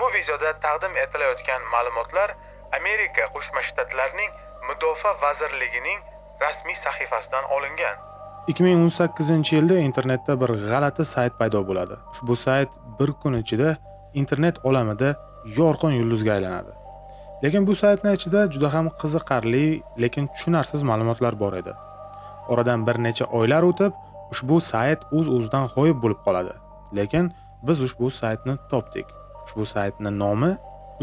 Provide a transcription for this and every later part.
Ushbu videoda taqdim etilayotgan ma'lumotlar Amerika Qo'shma Shtatlarining Mudofaa vazirligining rasmiy sahifasidan olingan. 2018-yilda internetda bir g'alati sayt paydo bo'ladi. Ushbu sayt bir kun ichida internet olamida yorqin yulduzga aylanadi. Lekin bu saytning ichida juda ham qiziqarli, lekin tushunarsiz ma'lumotlar bor edi. Oradan bir necha oylar o'tib, ushbu sayt o'z-o'zidan g'oyib bo'lib qoladi. Lekin biz ushbu saytni topdik. Ushbu saytning nomi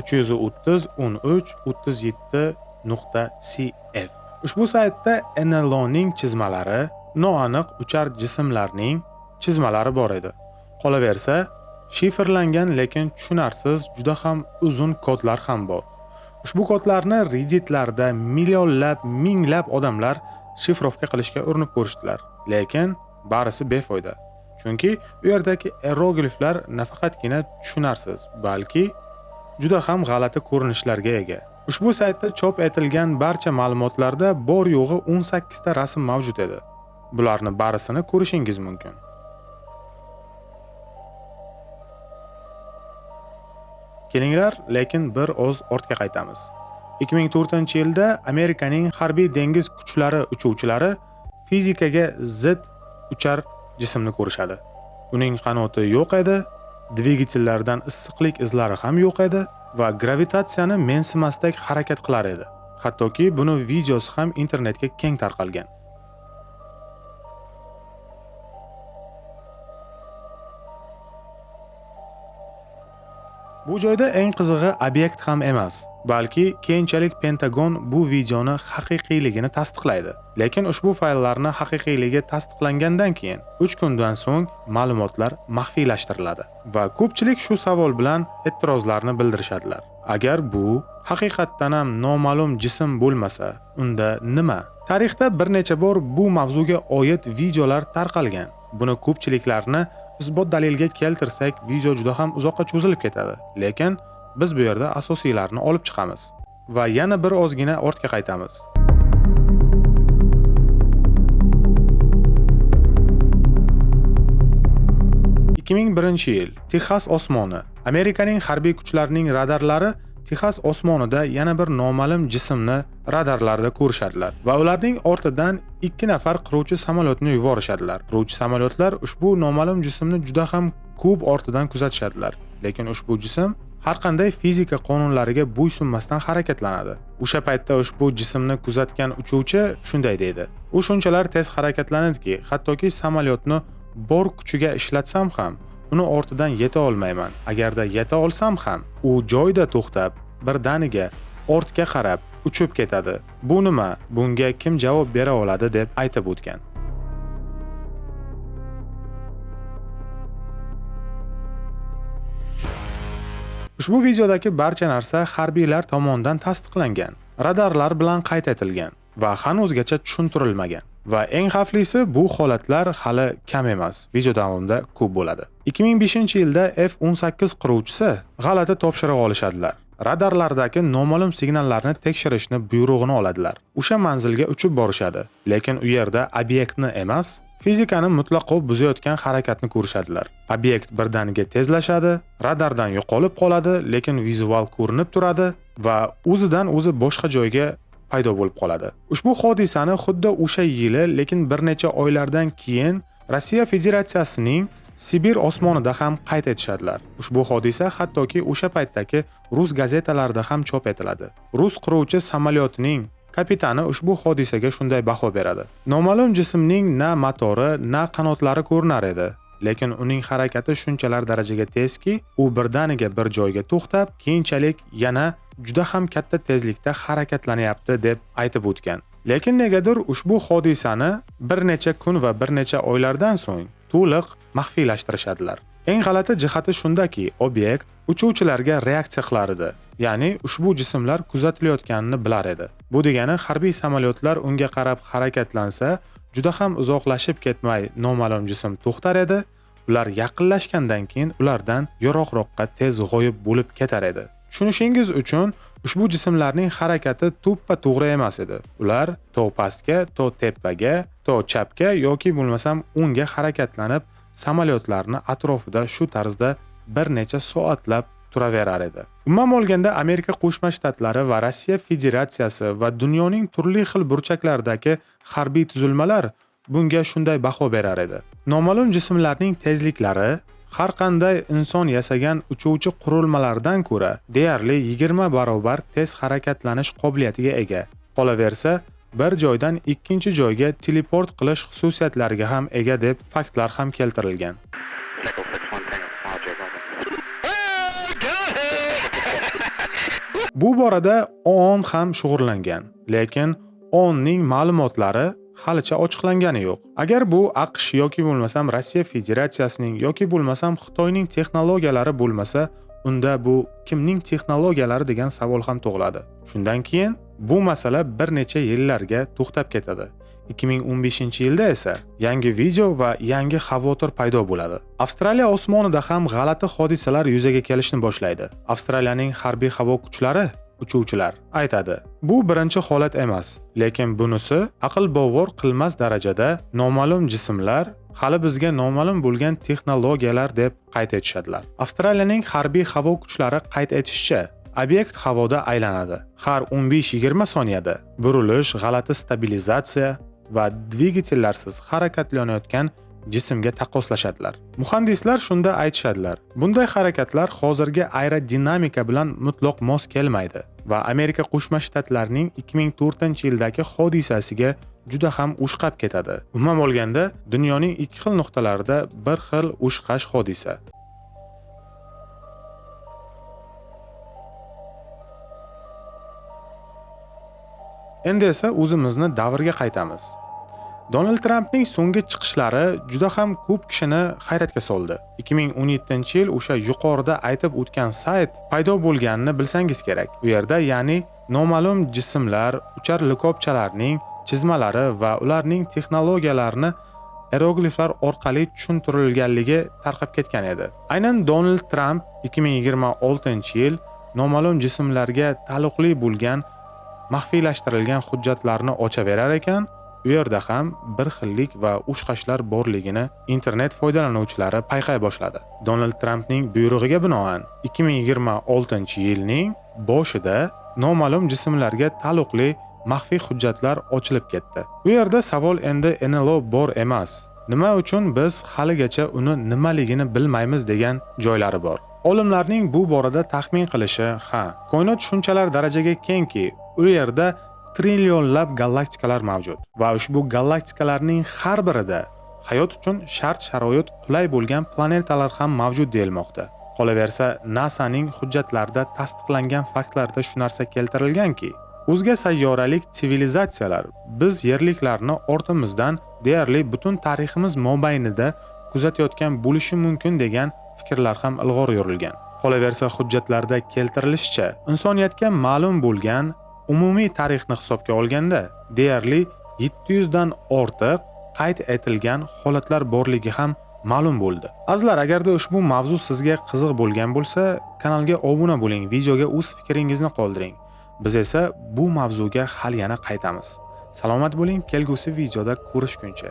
330.37.cf. Ushbu saytda NLO'ning chizmalari, noaniq uchar jismlarning chizmalari bor edi. Qolaversa, shifrlangan lekin tushunarsiz juda ham uzun kodlar ham bor. Ushbu kodlarni Reddit'larda millionlab, minglab odamlar shifrovka qilishga urinib ko'rishdilar. Lekin barisi befoyda. Chunki u yerdagi hierogliflar nafaqatgina tushunarsiz, balki juda ham g'alati ko'rinishlarga ega. Ushbu saytda chop etilgan barcha ma'lumotlarda bor yo'g'i 18 ta rasm mavjud edi. Bularni barisini ko'rishingiz mumkin. Kelinglar, lekin bir oz ortga qaytamiz. 2004-yilda Amerikaning harbiy dengiz kuchlari uchuvchilari fizikaga zid uchar jismni ko'rishadi. Uning qanoti yo'q edi, dvigatellardan issiqlik izlari ham yo'q edi va gravitatsiyani mensimasdek harakat qilar edi. Hattoki buni videosi ham internetga keng tarqalgan. Bu joyda eng qizig'i obyekt ham emas, balki keyinchalik Pentagon bu videoni haqiqiyligini tasdiqlaydi. Lekin ushbu fayllarni haqiqiyligi tasdiqlangandan keyin 3 kundan so'ng ma'lumotlar maxfiylashtiriladi va ko'pchilik shu savol bilan e'tirozlarni bildirishadilar. Agar bu haqiqatdan ham noma'lum jism bo'lmasa, unda nima? Tarixda bir necha bor bu mavzuga oid videolar tarqalgan. Buni ko'pchiliklarni isbot dalilga keltirsak, video juda ham uzoqqa cho'zilib ketadi. Lekin biz bu yerda asosiylarni olib chiqamiz va yana bir ozgina ortga qaytamiz. 2001-yil Texas osmoni. Amerikaning harbiy kuchlarining radarlari Texas osmonida yana bir noma'lum jismni radarlarda ko'rishadilar va ularning ortidan 2 nafar qiruvchi samolyotni yuborishadilar. Qiruvchi samolyotlar ushbu noma'lum jismni juda ham ko'p ortidan kuzatishadilar. Lekin ushbu jism har qanday fizika qonunlariga bo'ysunmasdan harakatlanadi. O'sha paytda ushbu jismni kuzatgan uchuvchi shunday deydi: "U shunchalar tez harakatlanadiki, hattoki samolyotni bor kuchiga ishlatsam ham uni ortidan yeta olmayman. Agarda yeta olsam ham, u joyda to'xtab, birdaniga ortga qarab uchib ketadi. Bu nima? Bunga kim javob bera oladi?" deb aytib o'tgan. Ushbu videodagi barcha narsa harbiylar tomonidan tasdiqlangan, radarlar bilan qayd etilgan va hanuzgacha tushuntirilmagan. Va eng xavflisi, bu holatlar hali kam emas. Video davomida ko'p bo'ladi. 2005-yilda F-18 qiruvchisi g'alati topshiriq olishadilar. Radarlardagi noma'lum signallarni tekshirishni buyrug'ini oladilar. O'sha manzilga uchib borishadi, lekin u yerda obyektni emas, fizikani mutlaqo buzayotgan harakatni ko'rishadilar. Obyekt birdaniga tezlashadi, radardan yo'qolib qoladi, lekin vizual ko'rinib turadi va o'zidan o'zi boshqa joyga paydo bo'lib qoladi. Ushbu hodisani xuddi o'sha yili, lekin bir necha oylardan keyin Rossiya Federatsiyasining Sibir osmonida ham qayd etishadilar. Ushbu hodisa hattoki o'sha paytdagi rus gazetalarida ham chop etiladi. Rus qiruvchi samolyotining kapitani ushbu hodisaga shunday baho beradi: "Noma'lum jismning na motori, na qanotlari ko'rinar edi, lekin uning harakati shunchalar darajaga tezki, u birdaniga bir joyga to'xtab, keyinchalik yana juda ham katta tezlikda harakatlanyapti" deb aytib o'tgan. Lekin negadir ushbu hodisani bir necha kun va bir necha oylardan so'ng to'liq maxfiylashtirishadilar. Eng g'alati jihati shundaki, obyekt uchuvchilarga reaksiya qilar edi. Ya'ni ushbu jismlar kuzatilayotganini bilar edi. Bu degani harbiy samolyotlar unga qarab harakatlansa, juda ham uzoqlashib ketmay noma'lum jism to'xtar edi. Ular yaqinlashgandan keyin ulardan yiroqroqqa tez g'oyib bo'lib ketar edi. Tushunishingiz uchun, ushbu jismlarning harakati to'ppa-to'g'ri emas edi. Ular to pastga, to tepaga, to chapga yoki bo'lmasam o'ngga harakatlanib, samolyotlarni atrofida shu tarzda bir necha soatlab turaverar edi. Umuman olganda Amerika Qo'shma Shtatlari va Rossiya Federatsiyasi va dunyoning turli xil burchaklaridagi harbiy tuzilmalar bunga shunday baho berar edi. Noma'lum jismlarning tezliklari har qanday inson yasagan uchuvchi qurilmalardan ko'ra deyarli 20 barobar tez harakatlanish qobiliyatiga ega. Qolaversa, bir joydan ikkinchi joyga teleport qilish xususiyatlariga ham ega deb faktlar ham keltirilgan. Bu borada OON ham shug'ullangan, lekin OONning ma'lumotlari halicha ochiqlangani yo'q. Agar bu AQSh yoki bo'lmasam Rossiya Federatsiyasining yoki bo'lmasam Xitoyning texnologiyalari bo'lmasa, unda bu kimning texnologiyalari degan savol ham tug'iladi. Shundan keyin bu masala bir necha yillarga to'xtab ketadi. 2015-yilda esa yangi video va yangi xavotir paydo bo'ladi. Avstraliya osmonida ham g'alati hodisalar yuzaga kelishni boshlaydi. Avstraliyaning harbiy havo kuchlari uchuvchilar aytadi. Bu birinchi holat emas, lekin bunisi aql bovar qilmas darajada noma'lum jismlar, hali bizga noma'lum bo'lgan texnologiyalar deb qayd etishadilar. Avstraliyaning harbiy havo kuchlari qayd etishicha, obyekt havoda aylanadi. Har 15-20 soniyada burilish, g'alati stabilizatsiya va dvigatellarsiz harakatlanayotgan jismga taqqoslashadilar. Muhandislar shunda aytishadilar. Bunday harakatlar hozirgi aerodinamika bilan mutlaq mos kelmaydi va Amerika Qo'shma Shtatlarining 2004-yildagi hodisasiga juda ham ushqab ketadi. Umuman olganda, dunyoning ikki xil nuqtalarida bir xil ushqash hodisa. Endi esa o'zimizni davrga qaytamiz. Donald Trampning so'nggi chiqishlari juda ham ko'p kishini hayratga soldi. 2017-yil o'sha yuqorida aytib o'tgan sayt paydo bo'lganini bilsangiz kerak. Bu yerda ya'ni noma'lum jismlar, uchar likopchalarning chizmalari va ularning texnologiyalarini hierogliflar orqali tushuntirilganligi tarqab ketgan edi. Aynan Donald Trump 2026-yil noma'lum jismlarga taalluqli bo'lgan maxfiylashtirilgan hujjatlarni ochaverar ekan, u yerda ham bir xillik va ushqashlar borligini internet foydalanuvchilari payqay boshladi. Donald Trampning buyrug'iga binoan 2026-yilning boshida noma'lum jismlarga taalluqli maxfiy hujjatlar ochilib ketdi. Bu yerda savol endi NLO bor emas. Nima uchun biz haligacha uni nimaligini bilmaymiz degan joylari bor. Olimlarning bu borada taxmin qilishi, koinot shunchalar darajaga kengki, u yerda trillionlab galaktikalar mavjud va ushbu galaktikalarning har birida hayot uchun shart-sharoit qulay bo'lgan planetalar ham mavjud deyilmoqda. Qolaversa, NASAning hujjatlarida tasdiqlangan faktlarda shu narsa keltirilganki, o'zga sayyoralik sivilizatsiyalar biz yerliklarni ortimizdan deyarli butun tariximiz mobaynida kuzatayotgan bo'lishi mumkin degan fikrlar ham ilg'or yurilgan. Qolaversa, hujjatlarda keltirilishicha, insoniyatga ma'lum bo'lgan umumiy tarixni hisobga olganda deyarli 700 dan ortiq qayd etilgan holatlar borligi ham ma'lum bo'ldi. Azizlar, agarda ushbu mavzu sizga qiziq bo'lgan bo'lsa, kanalga obuna bo'ling, videoga o'z fikringizni qoldiring. Biz esa bu mavzuga hali yana qaytamiz. Salomat bo'ling, kelgusi videoda ko'rishguncha.